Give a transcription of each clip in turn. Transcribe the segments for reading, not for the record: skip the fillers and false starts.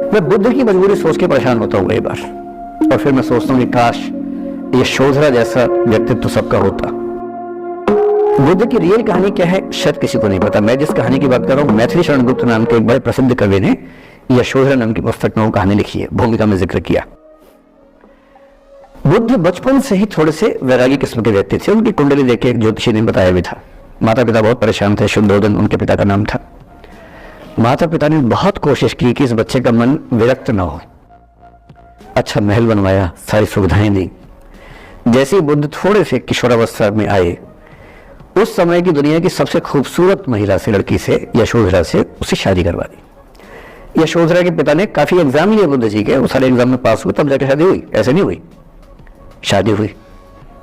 मैं बुद्ध की मजबूरी सोच के परेशान होता हूँ कई बार, और फिर मैं सोचता हूँ कि काश ये शोधरा जैसा व्यक्तित्व तो सबका होता। बुद्ध की रियल कहानी क्या है शायद किसी को नहीं पता। मैं जिस कहानी की बात कर रहा हूँ, मैथिली शरण गुप्त नाम के एक बड़े प्रसिद्ध कवि ने यशोधरा नाम की पुस्तक में वो कहानी लिखी है, भूमिका में जिक्र किया। बुद्ध बचपन से ही थोड़े से वैरागी किस्म के व्यक्ति थे। उनकी कुंडली देख के एक ज्योतिषी ने बताया भी था। माता पिता बहुत परेशान थे, शुद्धोदन उनके पिता का नाम था। माता पिता ने बहुत कोशिश की कि इस बच्चे का मन विरक्त न हो। अच्छा महल बनवाया, सारी सुविधाएं दी। जैसे ही बुद्ध थोड़े से किशोरावस्था में आए, उस समय की दुनिया की सबसे खूबसूरत महिला से, लड़की से, यशोधरा से उससे शादी करवा दी। यशोधरा के पिता ने काफी एग्जाम लिए बुद्ध जी के, वो सारे एग्जाम में पास हुए, तब जाकर शादी हुई। ऐसे नहीं हुई, शादी हुई।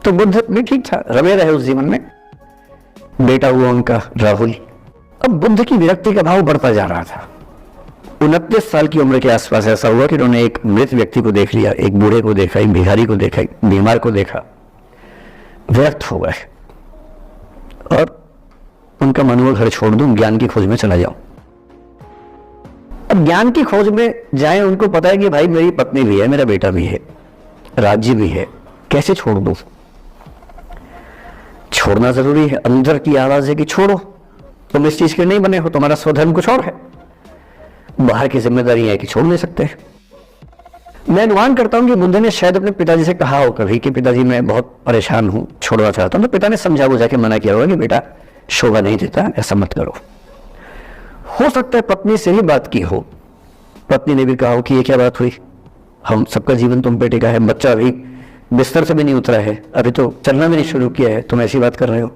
तो बुद्ध भी ठीक था, रमे रहे उस जीवन में। बेटा हुआ उनका राहुल। अब बुद्ध की विरक्ति का भाव बढ़ता जा रहा था। 29 साल की उम्र के आसपास ऐसा हुआ कि उन्होंने एक मृत व्यक्ति को देख लिया, एक बूढ़े को देखा, एक भिखारी को देखा, एक बीमार को देखा। विरक्त हो गए और उनका मन हुआ घर छोड़ दूं, ज्ञान की खोज में चला जाऊं। अब ज्ञान की खोज में जाए, उनको पता है कि भाई मेरी पत्नी भी है, मेरा बेटा भी है, राज्य भी है, कैसे छोड़ दूं? छोड़ना जरूरी है। अंदर की आवाज है कि छोड़ो, तुम इस चीज के नहीं बने हो, तुम्हारा स्वधर्म कुछ और है। बाहर की जिम्मेदारी है कि छोड़ नहीं सकते। मैं अनुमान करता हूं कि बुद्ध ने शायद अपने पिताजी से कहा हो कभी कि पिताजी मैं बहुत परेशान हूं, छोड़ना चाहता हूं। तो पिता ने समझा बुझा के मना किया होगा कि बेटा शोभा नहीं देता, ऐसा मत करो। हो सकता है पत्नी से ही बात की हो, पत्नी ने भी कहा हो कि ये क्या बात हुई, हम सबका जीवन तुम पे टिका है, बच्चा अभी बिस्तर से भी नहीं उतरा है, अभी तो चलना भी नहीं शुरू किया है, तुम ऐसी बात कर रहे हो।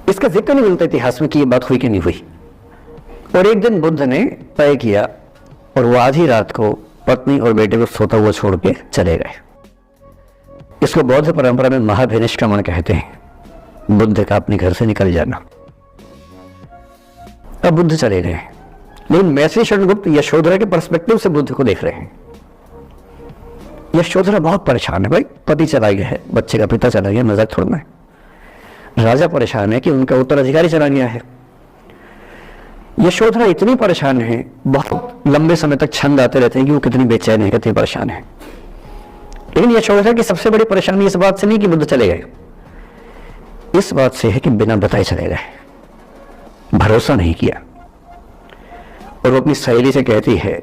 इसका जिक्र नहीं मिलता इतिहास में कि ये बात हुई कि नहीं हुई। और एक दिन बुद्ध ने तय किया और वो आधी रात को पत्नी और बेटे को सोता हुआ छोड़ के चले गए। इसको बौद्ध परंपरा में महाभिनिष्क्रमण कहते हैं, बुद्ध का अपने घर से निकल जाना। अब बुद्ध चले गए, लेकिन मैथिली शरण गुप्त यशोधरा के पर्सपेक्टिव से बुद्ध को देख रहे हैं। यशोधरा बहुत परेशान है, भाई पति चला गया है, बच्चे का पिता चला गया, मजाक थोड़ा है। राजा परेशान है कि उनका उत्तराधिकारी चला गया है। यशोधरा इतनी परेशान है, बहुत लंबे समय तक छंद आते रहते हैं कि वो कितनी बेचैन है, कितनी परेशान है। लेकिन यशोधरा की सबसे बड़ी परेशानी इस बात से नहीं कि बुद्ध चले गए, इस बात से है कि बिना बताए चले गए, भरोसा नहीं किया। और वो अपनी सहेली से कहती है,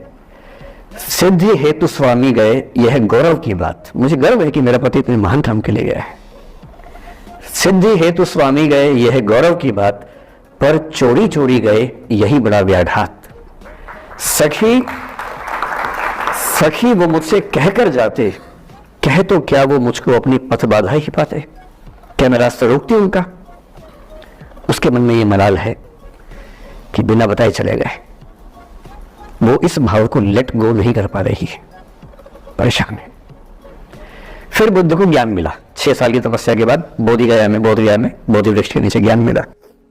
सिद्धि हेतु स्वामी गए, यह गौरव की बात। मुझे गर्व है कि मेरा पति इतने महान काम के लिए गया है। सिद्धि हेतु स्वामी गए, यह गौरव की बात, पर चोरी चोरी गए, यही बड़ा व्याघात। सखी सखी वो मुझसे कहकर जाते, कह तो क्या वो मुझको अपनी पथ बाधा ही पाते, क्या मैं रास्ता रोकती उनका? उसके मन में ये मलाल है कि बिना बताए चले गए। वो इस भाव को लेट गो नहीं कर पा रही है, परेशान है। फिर बुद्ध को ज्ञान मिला 6 साल की तपस्या के बाद, बोधगया में बोधि वृक्ष के नीचे ज्ञान मिला।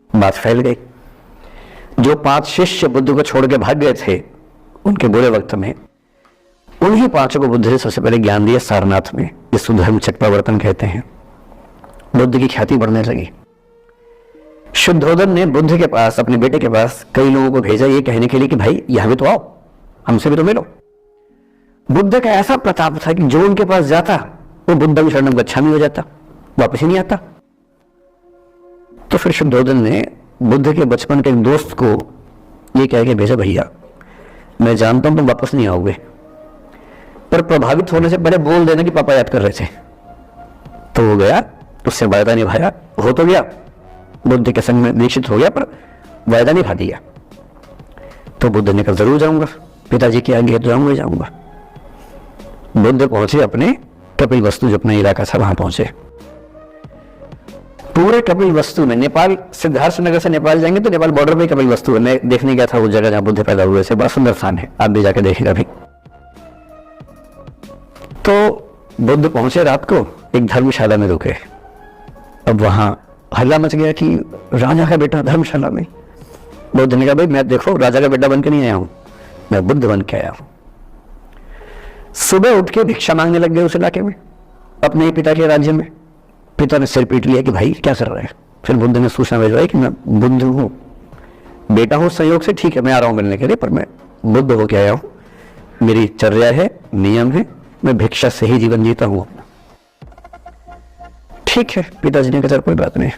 बात फैल गई। जो 5 शिष्य बुद्ध को छोड़ के भाग गए थे उनके बुरे वक्त में, उन्हीं 5 को बुद्ध ने सबसे पहले ज्ञान दिया सारनाथ में, जिसको धर्म चक्रावर्तन कहते हैं। बुद्ध की ख्याति बढ़ने लगी। शुद्धोदन ने बुद्ध के पास, अपने बेटे के पास कई लोगों को भेजा ये कहने के लिए कि भाई यहां भी तो आओ, हमसे भी तो मिलो। बुद्ध का ऐसा प्रताप था कि जो उनके पास जाता वो बुद्धं शरणं गच्छामि हो जाता, वापस ही नहीं आता। तो फिर शुद्धोदन ने बुद्ध के बचपन के एक दोस्त को ये कह के भेजा, भैया मैं जानता हूं तुम वापस नहीं आओगे, पर प्रभावित होने से पहले बोल देना कि पापा याद कर रहे थे। तो वो गया, उससे वायदा निभाया, हो तो गया, बुद्ध के संग में दीक्षित हो गया, पर वायदा निभा दिया। तो बुद्ध ने कहा जरूर जाऊंगा, पिताजी की आज्ञा तो जाऊंगा। बुद्ध पहुंचे अपने कपिलवस्तु, जो अपना इलाका था वहां पहुंचे। पूरे कपिलवस्तु में, नेपाल सिद्धार्थ नगर से नेपाल जाएंगे तो नेपाल बॉर्डर पे कपिलवस्तु है, देखने गया था वो जगह जहां बुद्ध पैदा हुए थे। बड़ा सुंदर स्थान है, आप भी जाके देखिएगा भी। तो बुद्ध पहुंचे रात को, एक धर्मशाला में रुके। अब वहां हल्ला मच गया कि राजा का बेटा धर्मशाला में। बुद्ध ने कहा भाई मैं देखो राजा का बेटा बन के नहीं आया हूं, मैं बुद्ध बन के आया हूं। सुबह उठ के भिक्षा मांगने लग गए उस इलाके में, अपने ही पिता के राज्य में। पिता ने सिर पीट लिया कि भाई क्या कर रहे हैं। फिर बुद्ध ने सूचना भेजवाई कि मैं बुद्ध हूं, बेटा हूं संयोग से, ठीक है मैं आ रहा हूं मिलने के लिए, पर मैं बुद्ध हो के आया हूं, मेरी चर्या है, नियम है, मैं भिक्षा से ही जीवन जीता हूं अपना। ठीक है, पिताजी ने कहा कोई बात नहीं।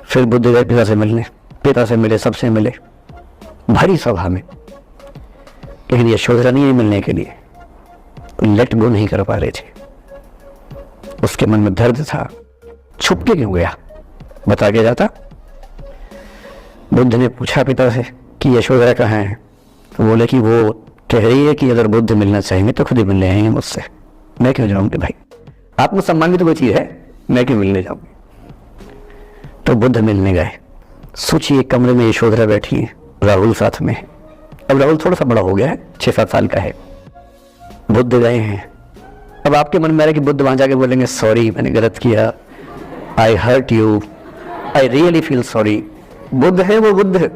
फिर बुद्ध गए पिता से मिलने, पिता से मिले, सबसे मिले, भारी सभा में, लेकिन यशोधरा नहीं मिलने के लिए, लेट गो नहीं कर पा रहे थे। उसके मन में दर्द था, छुप के क्यों गया, बता के जाता। बुद्ध ने पूछा पिता से कि यशोधरा कहाँ है, तो बोले कि वो कह रही है कि अगर बुद्ध मिलना चाहेंगे तो खुद ही मिलने आएंगे मुझसे, मैं क्यों जाऊंगी भाई, आत्मसम्मान भी तो कोई चीज है, मैं क्यों मिलने जाऊंगी। तो बुद्ध मिलने गए। सोचिए कमरे में यशोधरा बैठी है, राहुल साथ में। अब राहुल थोड़ा सा बड़ा हो गया है, 6-7 साल का है। बुद्ध गए हैं। अब आपके मन में आ रहा है कि बुद्ध वहां जाके बोलेंगे सॉरी मैंने गलत किया, I hurt you, I really feel sorry. Buddha है वो बुद्ध,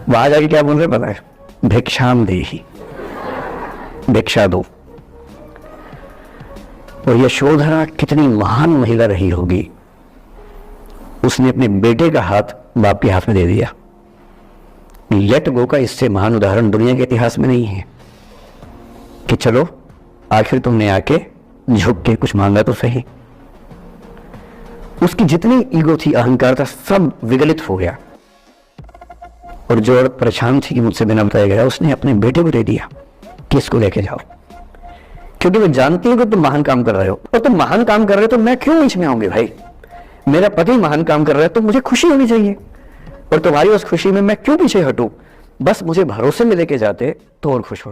वहां जाके क्या बोल रहे पता है, भिक्षाम देहि, भिक्षा दो। और यशोधरा कितनी महान महिला रही होगी, उसने अपने बेटे का हाथ बाप के हाथ में दे दिया। लेट गो का इससे महान उदाहरण दुनिया के इतिहास में नहीं है कि चलो आखिर तुमने आके झुक के कुछ मांगा तो सही। उसकी जितनी ईगो थी, अहंकार था, सब विगलित हो गया। और जो औरत परेशान थी कि मुझसे बिना बताया गया, उसने अपने बेटे को दे दिया कि इसको लेके जाओ, क्योंकि वो जानती है कि तुम महान काम कर रहे हो, और तुम महान काम कर रहे हो तो मैं क्यों बीच में आऊंगी भाई, मेरा पति महान काम कर रहा है तो मुझे खुशी होनी चाहिए, और तुम्हारी उस खुशी में मैं क्यों पीछे हटूं। बस मुझे भरोसे में लेके जाते तो और खुश हो।